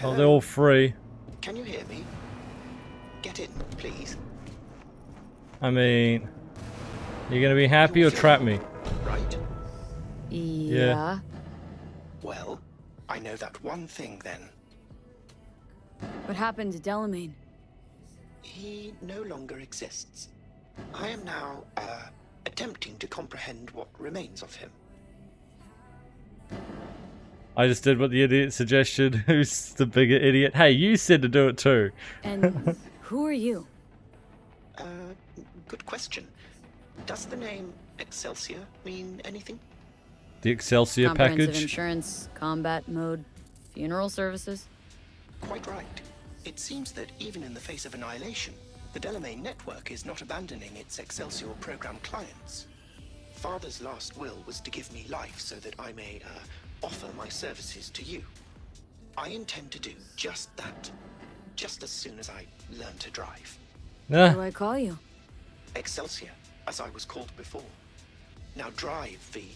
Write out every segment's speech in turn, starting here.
Oh, they're all free. Can you hear me? Get in, please. I mean, you're gonna be happy or trap me? Right? Yeah. Well, I know that one thing then. What happened to Delamain? He no longer exists. I am now, attempting to comprehend what remains of him. I just did what the idiot suggested. Who's the bigger idiot? Hey, you said to do it too. And who are you? Good question. Does the name Excelsior mean anything? The Excelsior Comprehensive package? insurance, combat mode, funeral services? Quite right. It seems that even in the face of annihilation, the Delamain network is not abandoning its Excelsior program clients. Father's last will was to give me life so that I may, offer my services to you. I intend to do just that, just as soon as I learn to drive. What do I call you? Excelsior, as I was called before. Now drive, V.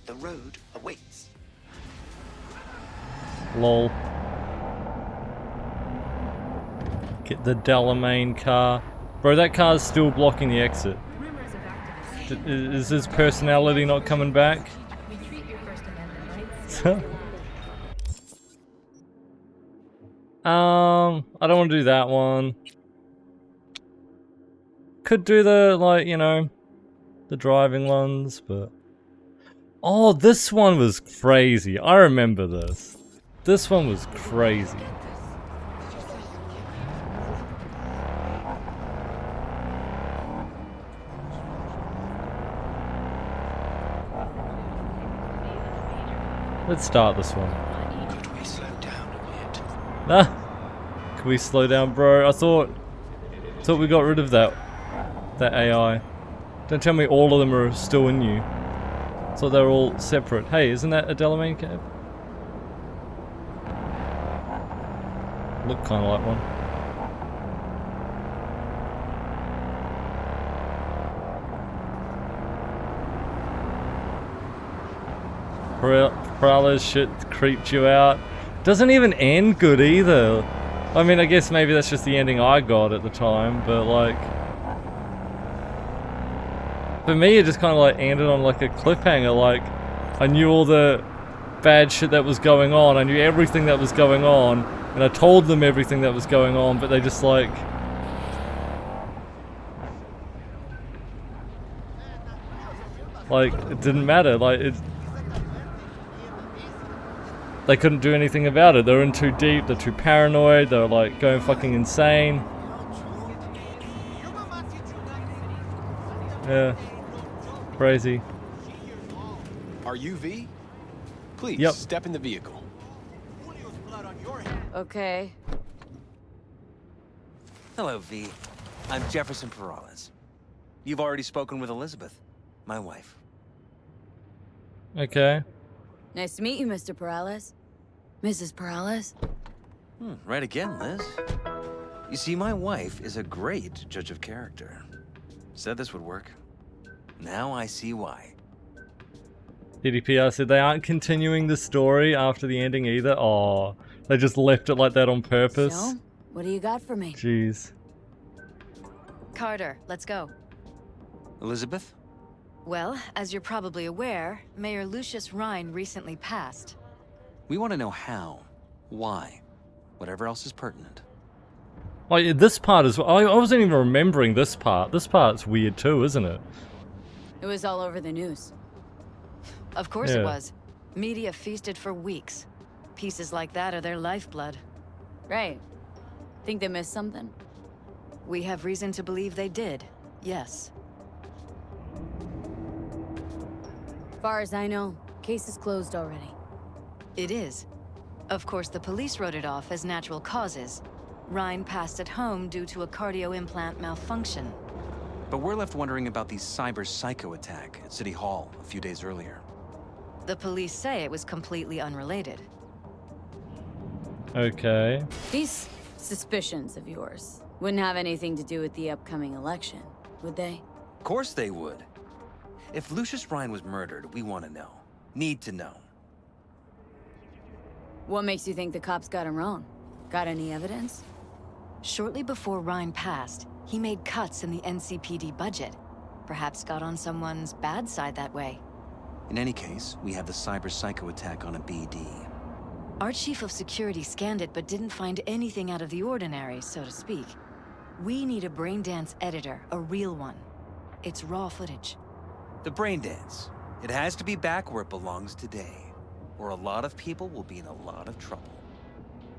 The road awaits. Lol. Get the Delamain car. Bro, that car's still blocking the exit. Is his personality not coming back? I don't want to do that one. Could do the, like, you know, the driving ones, but... Oh, this one was crazy. I remember this. This one was crazy. Let's start this one. Could we slow down a bit? Ah! Can we slow down, bro? I thought we got rid of that AI. Don't tell me all of them are still in you. I thought they were all separate. Hey, isn't that a Delamain cab? Look kind of like one. Prowler's shit creeped you out. Doesn't even end good either. I mean, I guess maybe that's just the ending I got at the time, but like... For me, it just kind of like ended on like a cliffhanger. Like, I knew all the bad shit that was going on. I knew everything that was going on, and I told them everything that was going on, but they just like... Like, it didn't matter. Like, it... They couldn't do anything about it. They were in too deep, they're too paranoid, they're like going fucking insane. Yeah. Crazy. Are you V? Please, Yep. step in the vehicle. Okay. Hello, V. I'm Jefferson Perales. You've already spoken with Elizabeth, my wife. Okay. Nice to meet you, Mr. Perales. Mrs. Perales? Right again, Liz. You see, my wife is a great judge of character. Said this would work. Now I see why. DDPR said they aren't continuing the story after the ending either. Oh, they just left it like that on purpose. So, what do you got for me? Jeez. Carter, let's go. Elizabeth? Well, as you're probably aware, Mayor Lucius Rhine recently passed. We want to know how, why, whatever else is pertinent. Oh, yeah, this part is... I wasn't even remembering this part. This part's weird too, isn't it? It was all over the news. Of course Yeah. it was. Media feasted for weeks. Pieces like that are their lifeblood. Right. Think they missed something? We have reason to believe they did, yes. Far as I know, case is closed already. It is. Of course, the police wrote it off as natural causes. Rhine passed at home due to a cardio implant malfunction. But we're left wondering about the cyber psycho attack at City Hall a few days earlier. The police say it was completely unrelated. Okay. These suspicions of yours wouldn't have anything to do with the upcoming election, would they? Of course they would. If Lucius Rhine was murdered, we want to know. Need to know. What makes you think the cops got him wrong? Got any evidence? Shortly before Ryan passed, he made cuts in the NCPD budget. Perhaps got on someone's bad side that way. In any case, we have the cyber psycho attack on a BD. Our chief of security scanned it but didn't find anything out of the ordinary, so to speak. We need a braindance editor, a real one. It's raw footage. The brain dance. It has to be back where it belongs today, or a lot of people will be in a lot of trouble.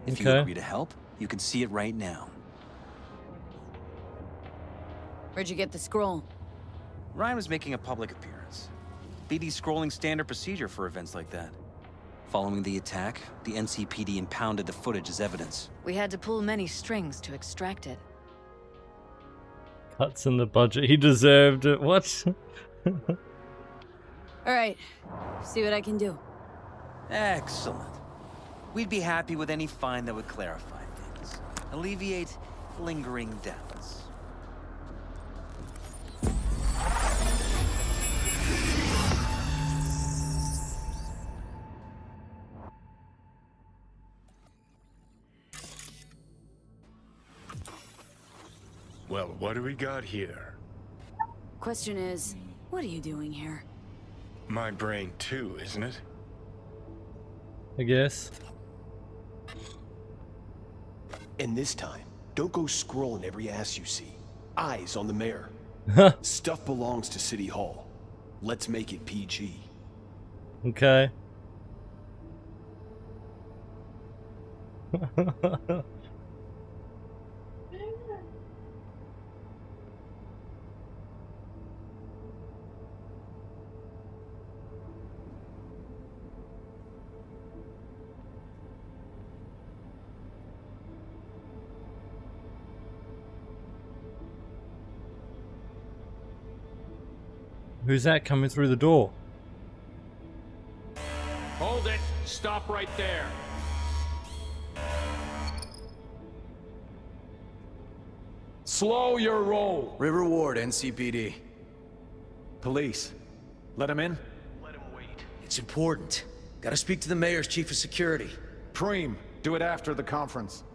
If you Okay. agree to help, you can see it right now. Where'd you get the scroll? Ryan was making a public appearance. BD scrolling standard procedure for events like that. Following the attack, the NCPD impounded the footage as evidence. We had to pull many strings to extract it. Cuts in the budget. He deserved it. What? Alright, see what I can do. Excellent. We'd be happy with any find that would clarify things, alleviate lingering doubts. Well, what do we got here? Question is, what are you doing here? My brain too, isn't it? I guess. And this time, don't go scrolling every ass you see. Eyes on the mayor. Stuff belongs to City Hall. Let's make it PG. Okay. Who's that coming through the door? Hold it! Stop right there! Slow your roll! River Ward, NCPD. Police. Let him in? It's important. Gotta speak to the mayor's chief of security. Preem, do it after the conference.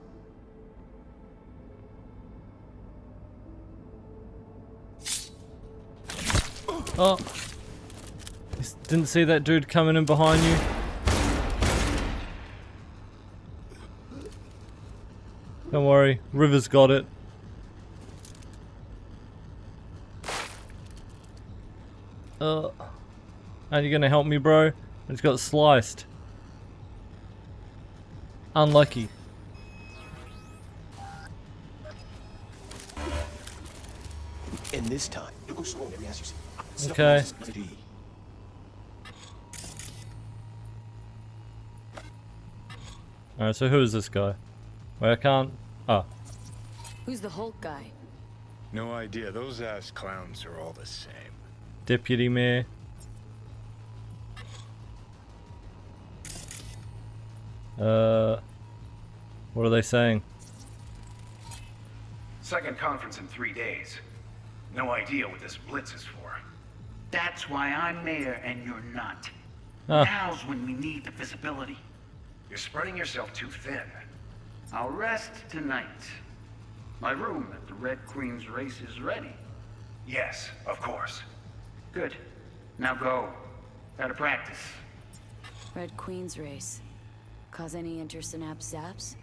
Oh. Didn't see that dude coming in behind you. Don't worry, River's got it. Are you gonna help me, bro? I just got sliced. Unlucky. And this time, don't go scrolling every ass you see. Stuff Okay. belongs to City. Alright, so who is this guy? Wait, I can't. Oh. Who's the Hulk guy? No idea. Those ass clowns are all the same. Deputy Mayor. What are they saying? Second conference in 3 days. No idea what this blitz is for. That's why I'm mayor and you're not. Ah. Now's when we need the visibility. You're spreading yourself too thin. I'll rest tonight. My room at the Red Queen's race is ready. Yes, of course. Good. Now go. Gotta practice. Red Queen's race. Cause any intersynapse zaps?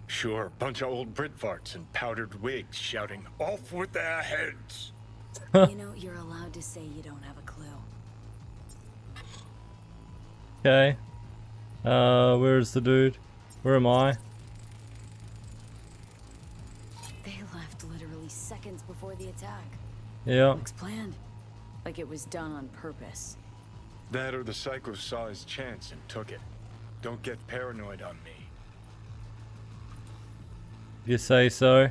Sure, bunch of old Brit farts in powdered wigs shouting, "Off with their heads!" You know, you're allowed to say you don't have a clue. Okay. Where's the dude? Where am I? They left literally seconds before the attack. Yeah. Looks planned. Like it was done on purpose. That or the psycho saw his chance and took it. Don't get paranoid on me. You say so?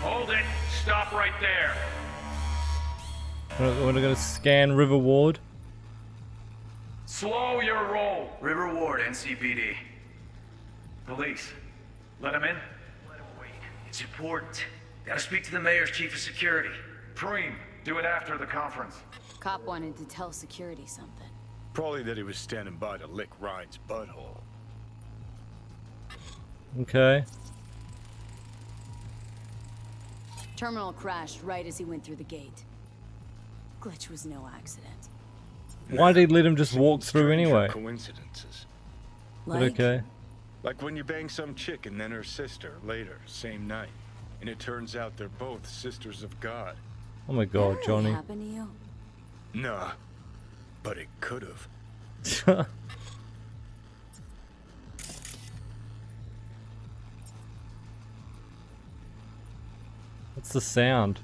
Hold it! Stop right there! We're gonna scan River Ward. Slow your roll! River Ward, NCPD. Police. Let him in? It's important. Gotta speak to the mayor's chief of security. Preem, do it after the conference. Cop wanted to tell security something. Probably that he was standing by to lick Ryan's butthole. Okay. Terminal crashed right as he went through the gate. Glitch was no accident. Why did he let him just walk through Stranger anyway? Coincidences. But okay. Like when you bang some chick and then her sister later, same night. And it turns out they're both sisters of God. Oh my god, That Johnny. happened to you? Nah, but it could have. What's the sound?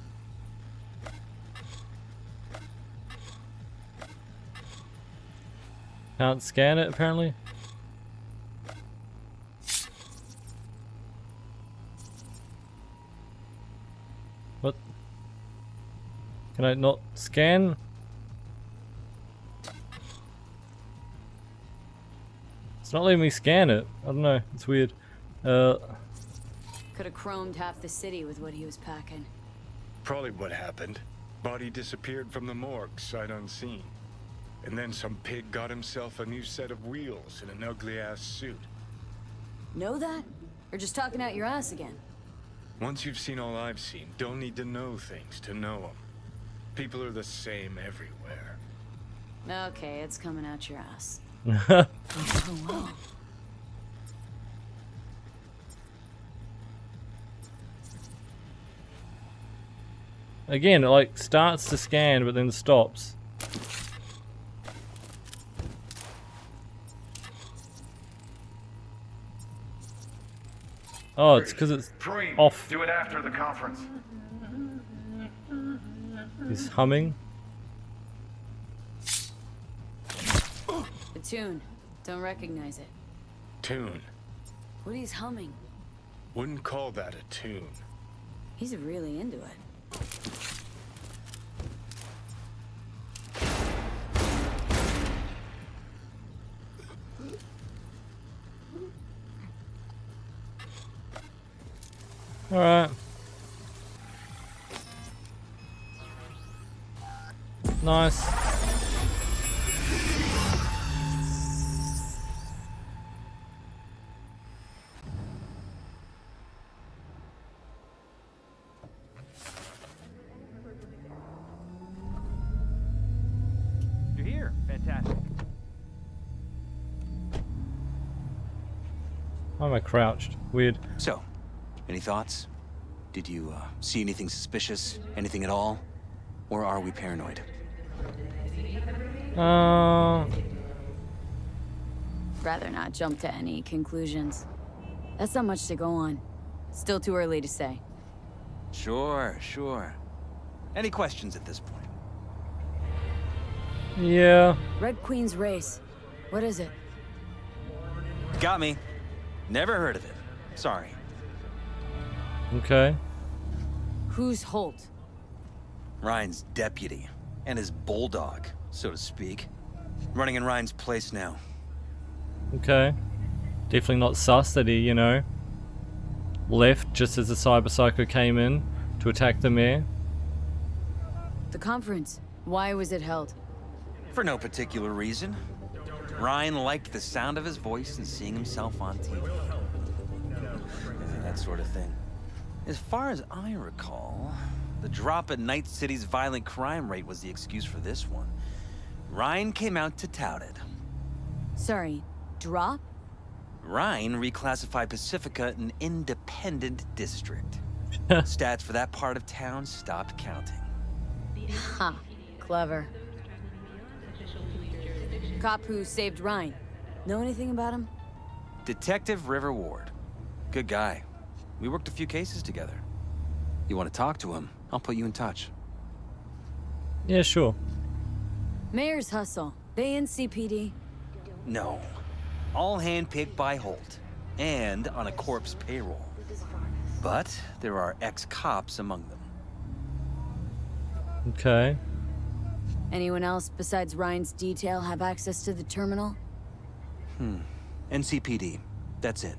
Can't scan it apparently. What? Can I not scan? It's not letting me scan it. I don't know. It's weird. Could have chromed half the city with what he was packing. Probably what happened. Body disappeared from the morgue, sight unseen. And then some pig got himself a new set of wheels and an ugly-ass suit. Know that? Or just talking out your ass again? Once you've seen all I've seen, don't need to know things to know them. People are the same everywhere. Okay, it's coming out your ass. Oh well. Again, it like starts to scan but then stops. Oh, it's because it's Preem, off. do it after the conference. He's humming. The tune. Don't recognize it. Tune. What he's humming. Wouldn't call that a tune. He's really into it. Alright. Nice. You're here. Fantastic. Why am I crouched? Weird. So, any thoughts? Did you see anything suspicious? Anything at all? Or are we paranoid? Rather not jump to any conclusions. That's not much to go on. Still too early to say. Sure, sure. Any questions at this point? Yeah. Red Queen's race. What is it? Got me. Never heard of it. Sorry. Okay. Who's Holt? Ryan's deputy. And his bulldog, so to speak. Running in Ryan's place now. Okay. Definitely not sus that he, you know, left just as the cyber psycho came in to attack the mayor. The conference. Why was it held? For no particular reason. Ryan liked the sound of his voice and seeing himself on TV. That sort of thing. As far as I recall, the drop in Night City's violent crime rate was the excuse for this one. Ryan came out to tout it. Sorry, drop? Ryan reclassified Pacifica an independent district. Stats for that part of town stopped counting. Ha, clever. Cop who saved Ryan. Know anything about him? Detective River Ward. Good guy. We worked a few cases together. You want to talk to him? I'll put you in touch. Yeah, sure. Mayor's hustle. They in CPD? No. All handpicked by Holt. And on a corpse payroll. But there are ex-cops among them. Okay. Anyone else besides Ryan's detail have access to the terminal? NCPD. That's it.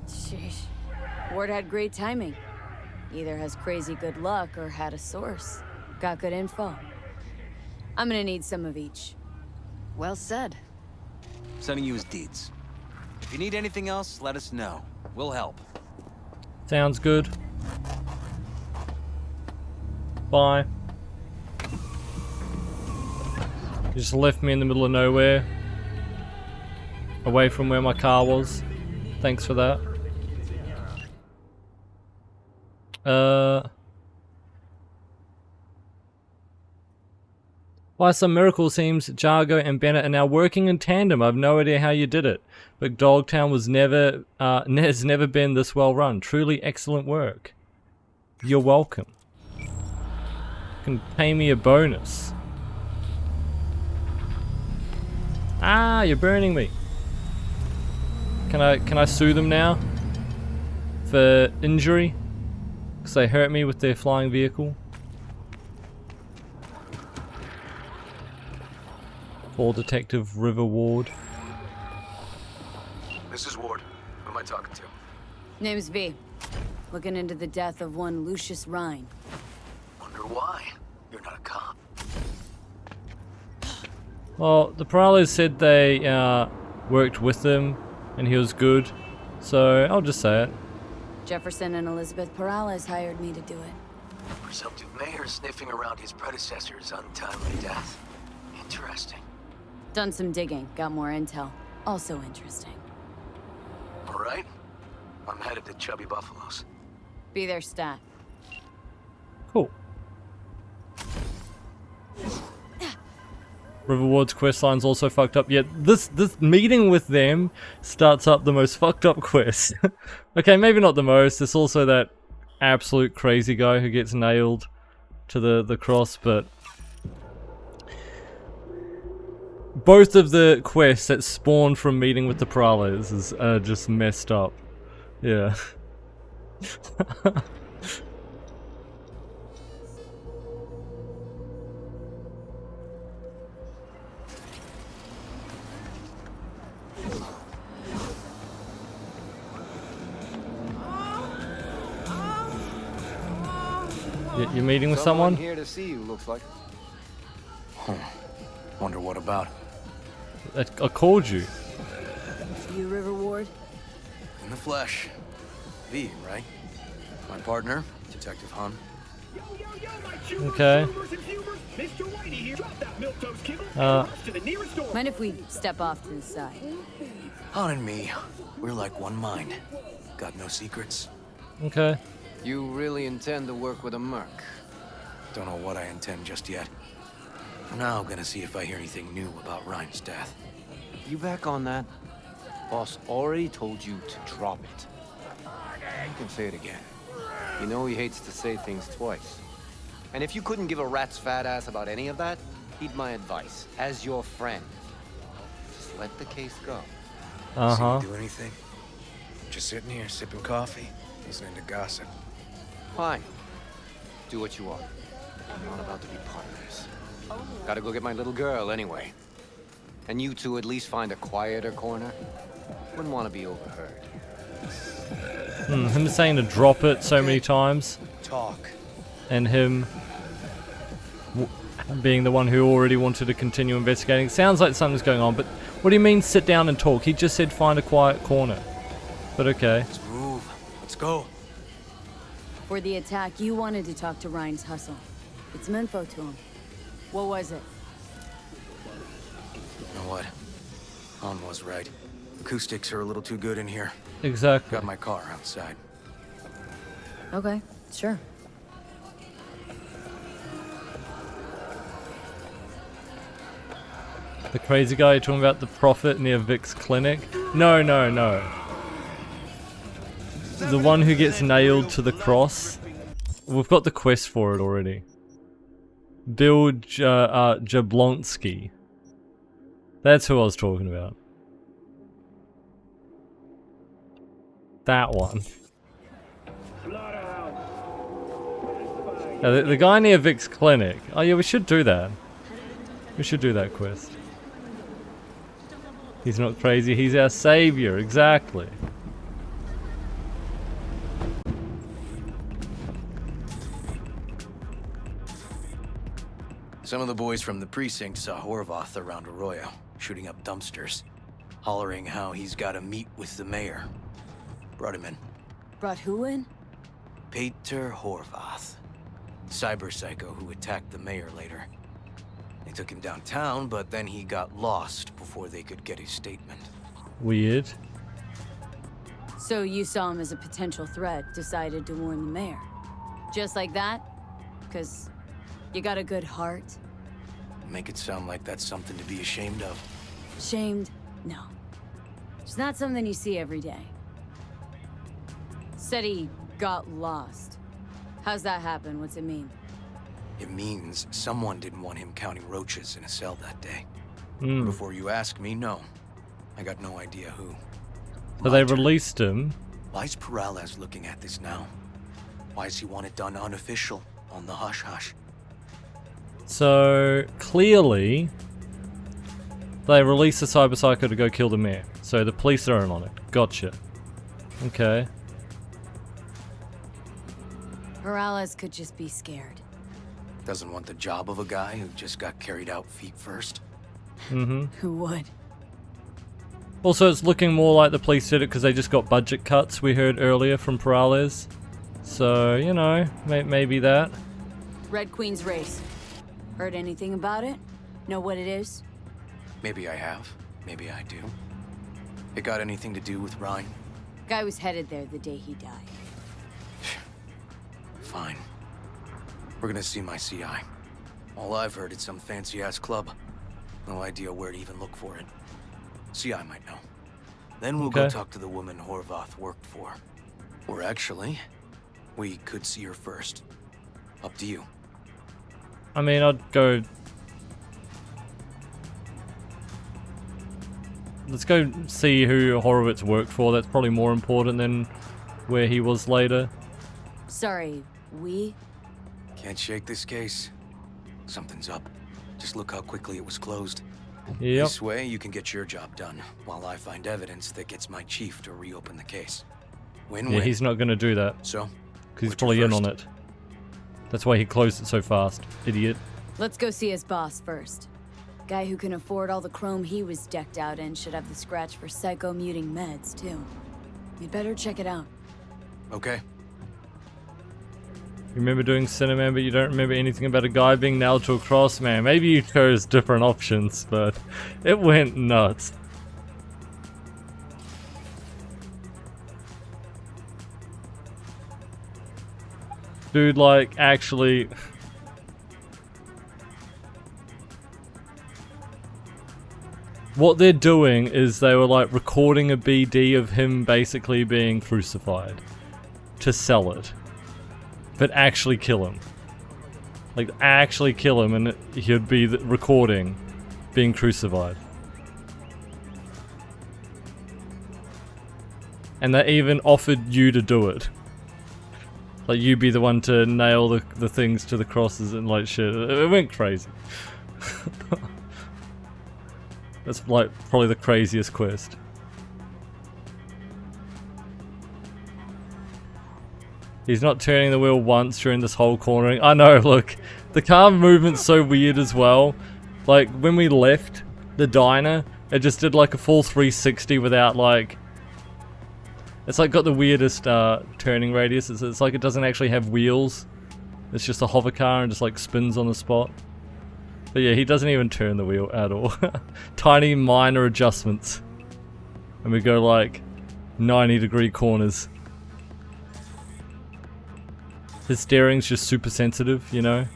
Sheesh. Ward had great timing. Either has crazy good luck or had a source. Got good info. I'm gonna need some of each. Well said. Sending you his deeds. If you need anything else, let us know. We'll help. Sounds good. Bye. You just left me in the middle of nowhere. Away from where my car was. Thanks for that. By some miracle, seems Jargo and Bennett are now working in tandem. I've no idea how you did it, but Dogtown was has never been this well run. Truly excellent work. You're welcome. You can pay me a bonus. Ah, you're burning me. Can I sue them now for injury? Because they hurt me with their flying vehicle. For Detective River Ward. This is Ward. Who am I talking to? Name's V. Looking into the death of one Lucius Rhine. Wonder why? You're not a cop. Well, the Perales said they worked with him and he was good, so I'll just say it. Jefferson and Elizabeth Perales hired me to do it. Presumptive mayor sniffing around his predecessor's untimely death. Interesting. Done some digging, got more intel. Also interesting. All right. I'm headed to Chubby Buffalo's. Be there, stat. Cool. River Ward's questline's also fucked up, yet this meeting with them starts up the most fucked up quest. Okay, maybe not the most, there's also that absolute crazy guy who gets nailed to the cross, but both of the quests that spawn from meeting with the Perales is just messed up. Yeah. You're meeting with someone? Here to see you, looks like. Wonder what about? I called you. You River Ward? In the flesh. V, right? My partner, Detective Hun. Okay. Mind if we step off to the side? Han and me, we're like one mind. Got no secrets. Okay. You really intend to work with a merc? Don't know what I intend just yet. I'm now gonna see if I hear anything new about Ryan's death. You back on that? Boss already told you to drop it. You can say it again. You know he hates to say things twice. And if you couldn't give a rat's fat ass about any of that, heed my advice. As your friend, just let the case go. Uh-huh. See you do anything? Just sitting here, sipping coffee, listening to gossip. Fine. Do what you want. I'm not about to be part of this. Gotta go get my little girl anyway. And you two at least find a quieter corner. Wouldn't want to be overheard. Him saying to drop it so many times. Talk. And him being the one who already wanted to continue investigating. Sounds like something's going on, but what do you mean sit down and talk? He just said find a quiet corner. But okay. Let's move. Let's go. For the attack, you wanted to talk to Ryan's hustle. Get some info to him. What was it? You know what? Han was right. Acoustics are a little too good in here. Exactly. Got my car outside. Okay, sure. The crazy guy you're talking about, the prophet near Vic's clinic? No, no, no. The one who gets nailed to the cross. We've got the quest for it already. Bill Jablonski. That's who I was talking about. That one. The guy near Vic's clinic. Oh yeah, we should do that. We should do that quest. He's not crazy, he's our savior, exactly. Some of the boys from the precinct saw Horvath around Arroyo, shooting up dumpsters. hollering how he's got to meet with the mayor. Brought him in. Brought who in? Peter Horvath, cyber psycho who attacked the mayor later. They took him downtown, but then he got lost before they could get his statement. Weird. So you saw him as a potential threat, decided to warn the mayor. Just like that? 'Cause you got a good heart? Make it sound like that's something to be ashamed of. Shamed? No. It's not something you see every day. Said he got lost. How's that happen? What's it mean? It means someone didn't want him counting roaches in a cell that day. Mm. Before you ask me, no. I got no idea who. So they released him. Why's Peralez looking at this now? Why does he want it done unofficial, on the hush-hush? So clearly, they released the cyber psycho to go kill the mayor. So the police are in on it. Gotcha. Okay. Peralez could just be scared. Doesn't want the job of a guy who just got carried out feet first. Mm-hmm. Who would? Also, it's looking more like the police did it because they just got budget cuts, we heard earlier from Peralez. So, you know, maybe that. Red Queen's race. Heard anything about it? Know what it is? Maybe I have. Maybe I do. It got anything to do with Ryan? Guy was headed there the day he died. Fine. We're gonna see my CI. All I've heard is some fancy-ass club. No idea where to even look for it. CI might know. Then we'll go talk to the woman Horvath worked for. Or actually, we could see her first. Up to you. I mean, I'd go... Let's go see who Horowitz worked for. That's probably more important than where he was later. Sorry, we? Can't shake this case. Something's up. Just look how quickly it was closed. Yep. This way, you can get your job done, while I find evidence that gets my chief to reopen the case. Win-win. Yeah, he's not going to do that. So? Because he's probably in on it. That's why he closed it so fast. Idiot. Let's go see his boss first. Guy who can afford all the chrome he was decked out in should have the scratch for psycho-muting meds, too. You'd better check it out. Okay. You remember doing Cinnamon, but you don't remember anything about a guy being nailed to a cross, man. Maybe you chose different options, but it went nuts. Dude, like, actually... What they're doing is they were, like, recording a BD of him basically being crucified to sell it. But actually kill him. Like, actually kill him and he'd be recording being crucified. And they even offered you to do it. Like, you be the one to nail the things to the crosses and like shit. It went crazy. That's like probably the craziest quest. He's not turning the wheel once during this whole cornering. I know, look. The car movement's so weird as well. Like, when we left the diner, it just did like a full 360 without like... It's like got the weirdest turning radius. It's like it doesn't actually have wheels. It's just a hover car and just like spins on the spot. But yeah, he doesn't even turn the wheel at all. Tiny minor adjustments. And we go like 90-degree corners. His steering's just super sensitive, you know?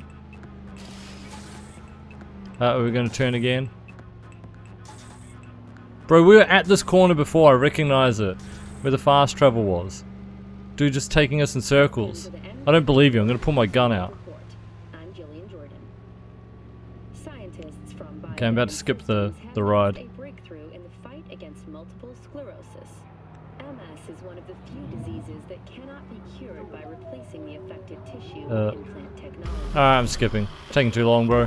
Are we gonna turn again? Bro, we were at this corner before, I recognize it. Where the fast travel was. Dude just taking us in circles. I don't believe you, I'm gonna pull my gun out. Okay, I'm about to skip the ride. A breakthrough in the fight against multiple sclerosis. MS is one of the few diseases that cannot be cured by replacing the affected tissue with implant technology. Alright, I'm skipping. Taking too long, bro.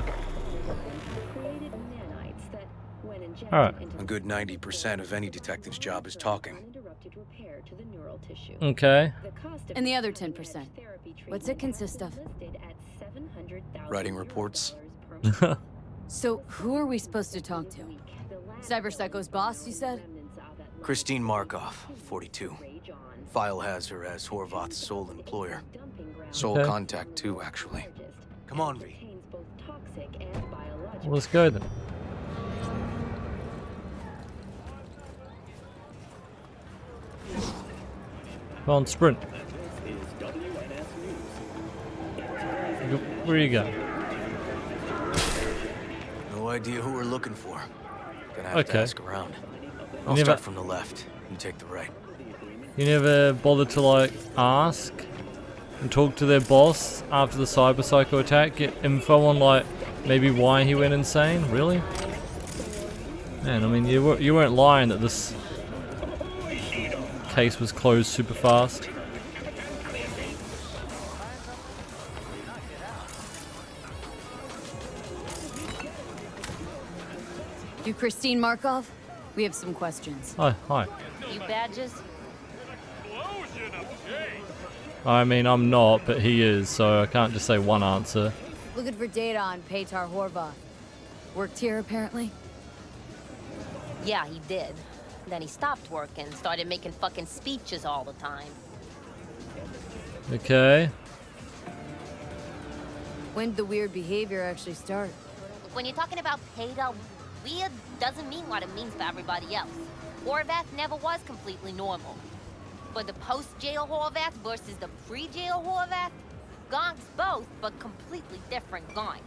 Created nanites that, when injected Alright. into A good 90% of any detective's job is talking. uninterrupted repair to the neural tissue. Okay. The cost of And the other 10%. What's it consist of? listed at $700,000 Writing reports. So, who are we supposed to talk to? Cyber Psycho's boss, you said? Christine Markov, 42. File has her as Horvath's sole employer. Sole Okay. contact, too, actually. Come on, V. Well, let's go then. Come on, sprint. Where you go? No idea who we're looking for. Gonna have to Okay. ask around. I'll never- start from the left. You take the right. You never bothered to like ask and talk to their boss after the cyber psycho attack? Get info on like maybe why he went insane? Really? Man, I mean, you weren't lying that this case was closed super fast. You Christine Markov? We have some questions. Hi. You badges? I mean, I'm not, but he is, so I can't just say one answer. Looking for data on Petar Horvath. Worked here, apparently? Yeah, he did. Then he stopped working, started making fucking speeches all the time. Okay. When did the weird behavior actually start? When you're talking about Peter, weird doesn't mean what it means for everybody else. Horvath never was completely normal. But the post-jail Horvath versus the pre-jail Horvath, gonks both, but completely different gonks.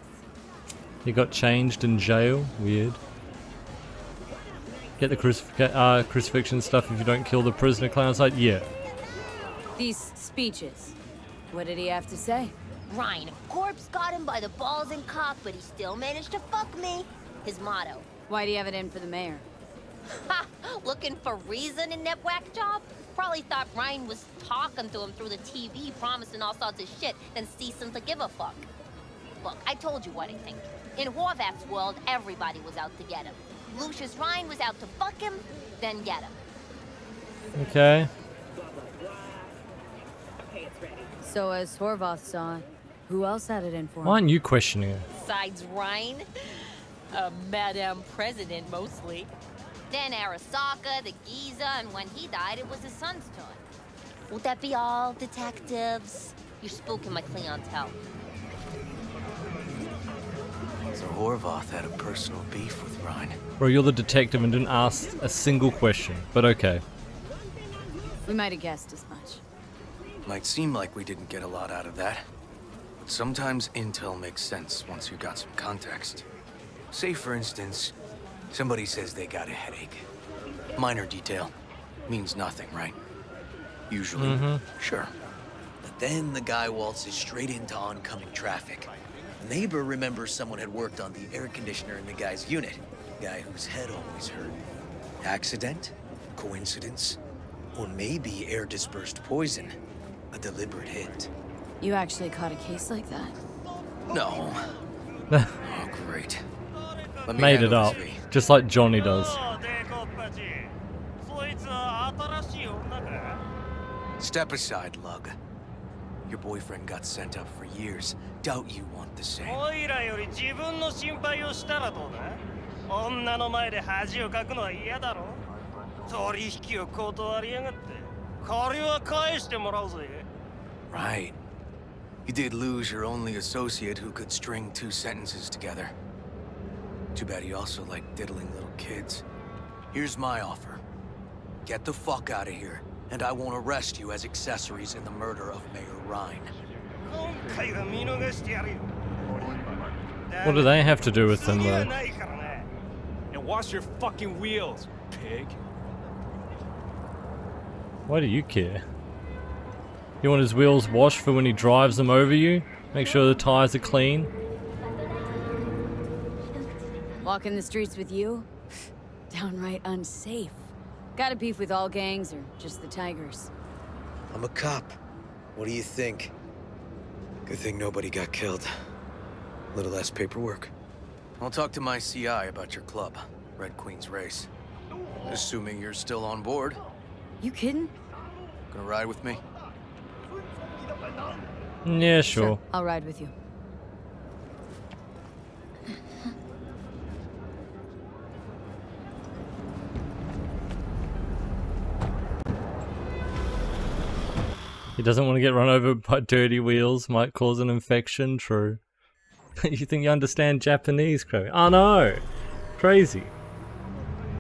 He got changed in jail. Weird. Get the crucifixion stuff if you don't kill the prisoner clown site. Yeah. These speeches. What did he have to say? Ryan, corpse got him by the balls and cock, but he still managed to fuck me. His motto. Why do you have it in for the mayor? Ha! Looking for reason in that whack job? Probably thought Ryan was talking to him through the TV, promising all sorts of shit, then ceasing to give a fuck. Look, I told you what I think. In Horvath's world, everybody was out to get him. Lucius Ryan was out to fuck him, then get him. Okay. So as Horvath saw it, who else had it in for him? Why aren't you questioning it? Besides Ryan, Madame President mostly. Then Arasaka, the Giza, and when he died, it was his son's turn. Would that be all, detectives? You're spooking my clientele. So Horvath had a personal beef with Ryan. Bro, you're the detective and didn't ask a single question, but okay. We might have guessed as much. Might seem like we didn't get a lot out of that. But sometimes intel makes sense once you got some context. Say, for instance, somebody says they got a headache. Minor detail. Means nothing, right? Usually. Sure. But then the guy waltzes straight into oncoming traffic. The neighbor remembers someone had worked on the air conditioner in the guy's unit. Guy whose head always hurt. Accident? Coincidence? Or maybe air-dispersed poison. A deliberate hit. You actually caught a case like that? No. Oh, great. Let me Made hand it over up, to V. just like Johnny does. Step aside, Lug. Your boyfriend got sent up for years. Doubt you want the same. オイラより自分の心配をしたらどうだ女の前で恥をかくのは嫌だろ取引を断りやがって借りは返してもらうぜ Right. You did lose your only associate who could string two sentences together. Too bad he also liked diddling little kids. Here's my offer. Get the fuck out of here, and I won't arrest you as accessories in the murder of Mayor Ryan. 今回は見逃してやるよ What do they have to do with them, 次は though? ないからね And wash your fucking wheels, pig. Why do you care? You want his wheels washed for when he drives them over you? Make sure the tires are clean? Walking the streets with you? Downright unsafe. Got a beef with all gangs or just the Tigers? I'm a cop. What do you think? Good thing nobody got killed. A little less paperwork. I'll talk to my CI about your club, Red Queen's Race. Assuming you're still on board. You kidding? Gonna ride with me? Yeah, sure. I'll ride with you. He doesn't want to get run over by dirty wheels, might cause an infection, true. You think you understand Japanese, Krabi? Oh no! Crazy.